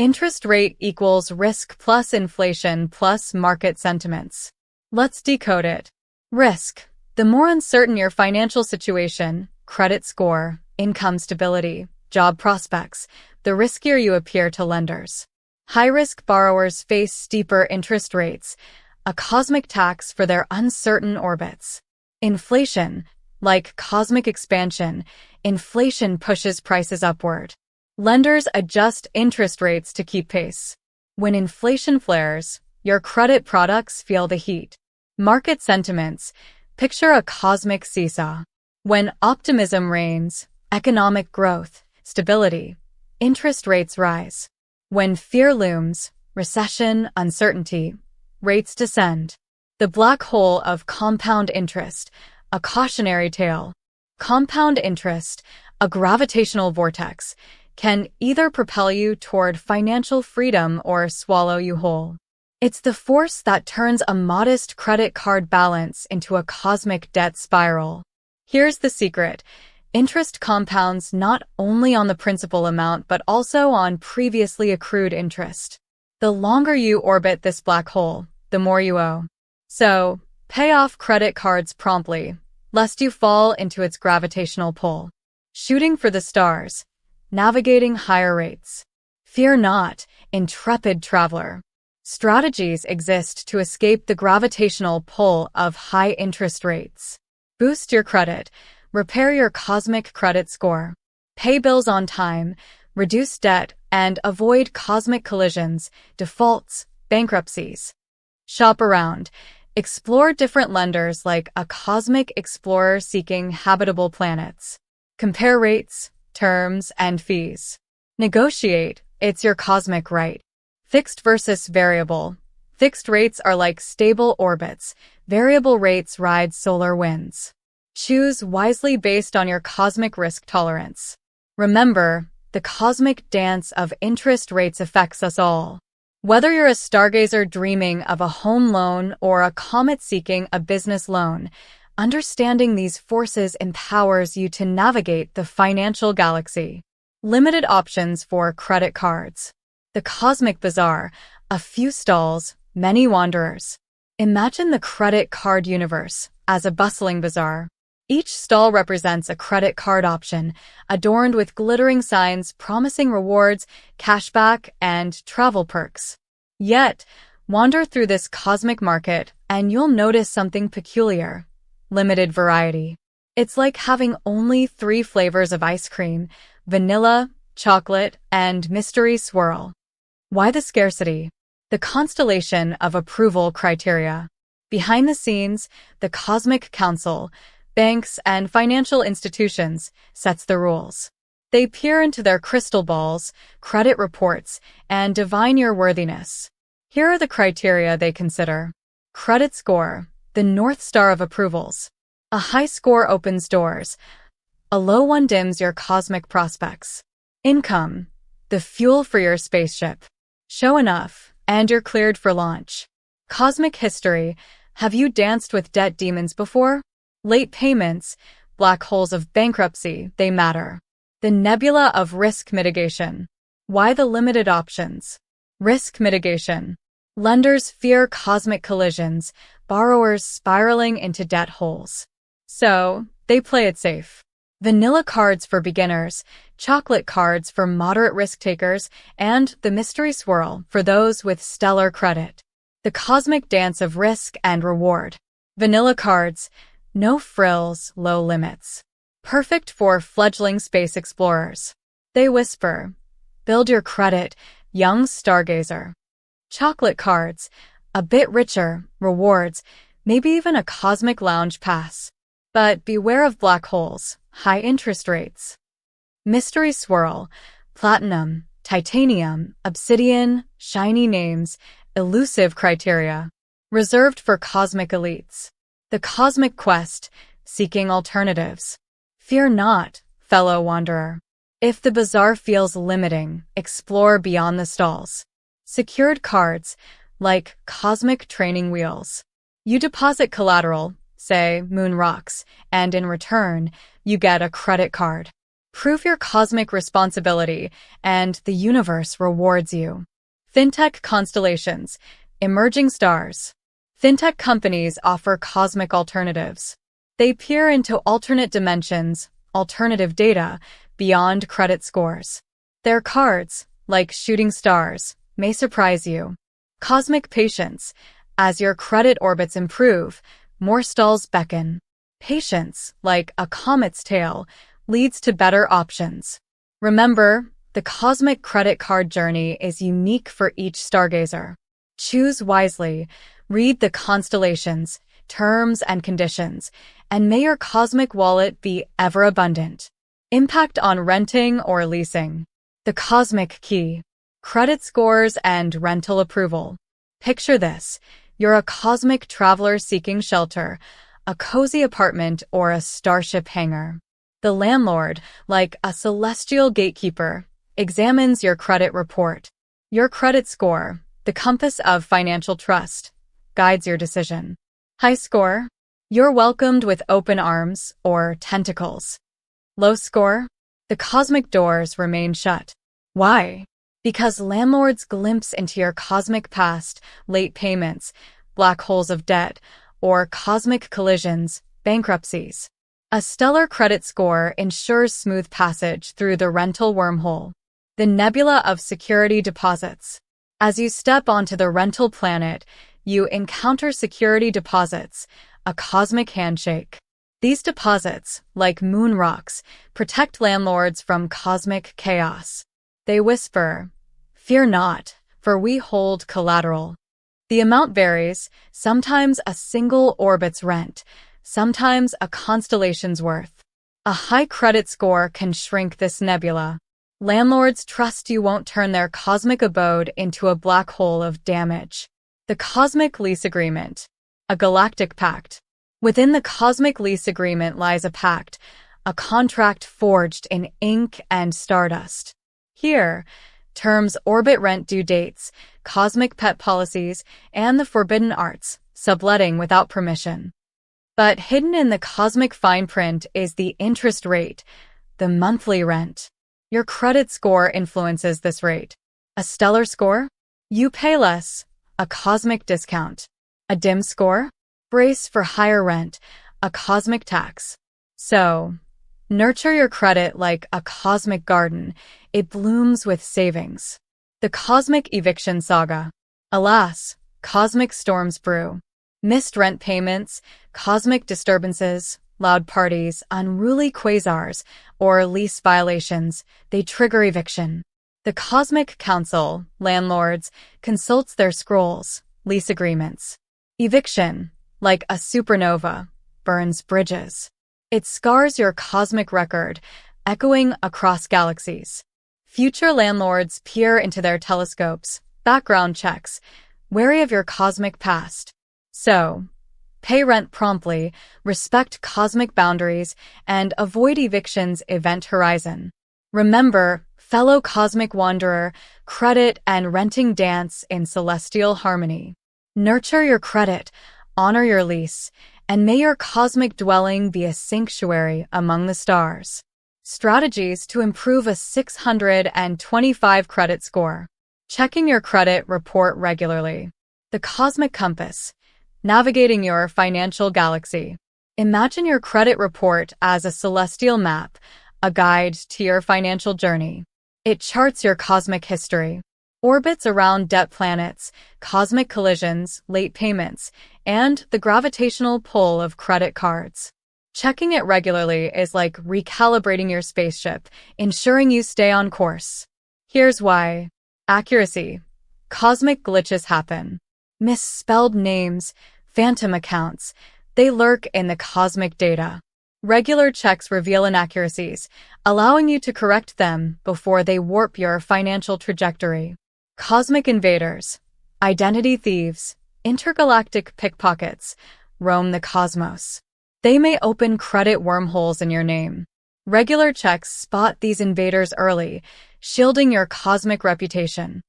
Interest rate equals risk plus inflation plus market sentiments. Let's decode it. Risk. The more uncertain your financial situation, credit score, income stability, job prospects, the riskier you appear to lenders. High-risk borrowers face steeper interest rates, a cosmic tax for their uncertain orbits. Inflation. Like cosmic expansion, inflation pushes prices upward. Lenders adjust interest rates to keep pace. When inflation flares, your credit products feel the heat. Market sentiments. Picture a cosmic seesaw. When optimism reigns, economic growth, stability, interest rates rise. When fear looms, recession, uncertainty, rates descend. The black hole of compound interest, a cautionary tale. Compound interest, a gravitational vortex, can either propel you toward financial freedom or swallow you whole. It's the force that turns a modest credit card balance into a cosmic debt spiral. Here's the secret. Interest compounds not only on the principal amount but also on previously accrued interest. The longer you orbit this black hole, the more you owe. So, pay off credit cards promptly, lest you fall into its gravitational pull. Shooting for the stars. Navigating higher rates. Fear not, intrepid traveler. Strategies exist to escape the gravitational pull of high interest rates. Boost your credit. Repair your cosmic credit score. Pay bills on time, reduce debt, and avoid cosmic collisions, defaults, bankruptcies. Shop around. Explore different lenders like a cosmic explorer seeking habitable planets. Compare rates, terms, and fees. Negotiate. It's your cosmic right. Fixed versus variable. Fixed rates are like stable orbits. Variable rates ride solar winds. Choose wisely based on your cosmic risk tolerance. Remember, the cosmic dance of interest rates affects us all. Whether you're a stargazer dreaming of a home loan or a comet seeking a business loan, understanding these forces empowers you to navigate the financial galaxy. Limited options for credit cards. The Cosmic Bazaar, a few stalls, many wanderers. Imagine the credit card universe as a bustling bazaar. Each stall represents a credit card option, adorned with glittering signs promising rewards, cashback, and travel perks. Yet, wander through this cosmic market and you'll notice something peculiar. Limited variety. It's like having only 3 flavors of ice cream: vanilla, chocolate, and mystery swirl. Why the scarcity? The constellation of approval criteria. Behind the scenes, the Cosmic Council, banks, and financial institutions sets the rules. They peer into their crystal balls, credit reports, and divine your worthiness. Here are the criteria they consider. Credit score, the North Star of approvals. A high score opens doors. A low one dims your cosmic prospects. Income, the fuel for your spaceship. Show enough, and you're cleared for launch. Cosmic history, have you danced with debt demons before? Late payments, black holes of bankruptcy, they matter. The nebula of risk mitigation. Why the limited options? Risk mitigation. Lenders fear cosmic collisions, borrowers spiraling into debt holes. So, they play it safe. Vanilla cards for beginners, chocolate cards for moderate risk takers, and the mystery swirl for those with stellar credit. The cosmic dance of risk and reward. Vanilla cards, no frills, low limits. Perfect for fledgling space explorers. They whisper, build your credit, young stargazer. Chocolate cards, a bit richer, rewards, maybe even a cosmic lounge pass. But beware of black holes, high interest rates. Mystery swirl, platinum, titanium, obsidian, shiny names, elusive criteria. Reserved for cosmic elites. The cosmic quest, seeking alternatives. Fear not, fellow wanderer. If the bazaar feels limiting, explore beyond the stalls. Secured cards, like cosmic training wheels. You deposit collateral, say moon rocks, and in return, you get a credit card. Prove your cosmic responsibility, and the universe rewards you. Fintech constellations, emerging stars. Fintech companies offer cosmic alternatives. They peer into alternate dimensions, alternative data, beyond credit scores. Their cards, like shooting stars, may surprise you. Cosmic patience. As your credit orbits improve, more stalls beckon. Patience, like a comet's tail, leads to better options. Remember, the cosmic credit card journey is unique for each stargazer. Choose wisely, read the constellations, terms and conditions, and may your cosmic wallet be ever abundant. Impact on renting or leasing. The cosmic key. Credit scores and rental approval. Picture this. You're a cosmic traveler seeking shelter, a cozy apartment or a starship hangar. The landlord, like a celestial gatekeeper, examines your credit report. Your credit score, the compass of financial trust, guides your decision. High score? You're welcomed with open arms or tentacles. Low score? The cosmic doors remain shut. Why? Because landlords glimpse into your cosmic past, late payments, black holes of debt, or cosmic collisions, bankruptcies. A stellar credit score ensures smooth passage through the rental wormhole. The nebula of security deposits. As you step onto the rental planet, you encounter security deposits, a cosmic handshake. These deposits, like moon rocks, protect landlords from cosmic chaos. They whisper, "Fear not, for we hold collateral." The amount varies, sometimes a single orbit's rent, sometimes a constellation's worth. A high credit score can shrink this nebula. Landlords trust you won't turn their cosmic abode into a black hole of damage. The Cosmic Lease Agreement. A galactic pact. Within the Cosmic Lease Agreement lies a pact, a contract forged in ink and stardust. Here, terms orbit rent due dates, cosmic pet policies, and the forbidden arts, subletting without permission. But hidden in the cosmic fine print is the interest rate, the monthly rent. Your credit score influences this rate. A stellar score? You pay less, a cosmic discount. A dim score? Brace for higher rent, a cosmic tax. So, nurture your credit like a cosmic garden. It blooms with savings. The Cosmic Eviction Saga. Alas, cosmic storms brew. Missed rent payments, cosmic disturbances, loud parties, unruly quasars, or lease violations, they trigger eviction. The Cosmic Council, landlords, consults their scrolls, lease agreements. Eviction, like a supernova, burns bridges. It scars your cosmic record, echoing across galaxies. Future landlords peer into their telescopes, background checks, wary of your cosmic past. So, pay rent promptly, respect cosmic boundaries, and avoid eviction's event horizon. Remember, fellow cosmic wanderer, credit and renting dance in celestial harmony. Nurture your credit, honor your lease, and may your cosmic dwelling be a sanctuary among the stars. Strategies to improve a 625 credit score. Checking your credit report regularly. The Cosmic Compass. Navigating your financial galaxy. Imagine your credit report as a celestial map, a guide to your financial journey. It charts your cosmic history. Orbits around debt planets, cosmic collisions, late payments, and the gravitational pull of credit cards. Checking it regularly is like recalibrating your spaceship, ensuring you stay on course. Here's why. Accuracy. Cosmic glitches happen. Misspelled names, phantom accounts, they lurk in the cosmic data. Regular checks reveal inaccuracies, allowing you to correct them before they warp your financial trajectory. Cosmic invaders, identity thieves, intergalactic pickpockets, roam the cosmos. They may open credit wormholes in your name. Regular checks spot these invaders early, shielding your cosmic reputation.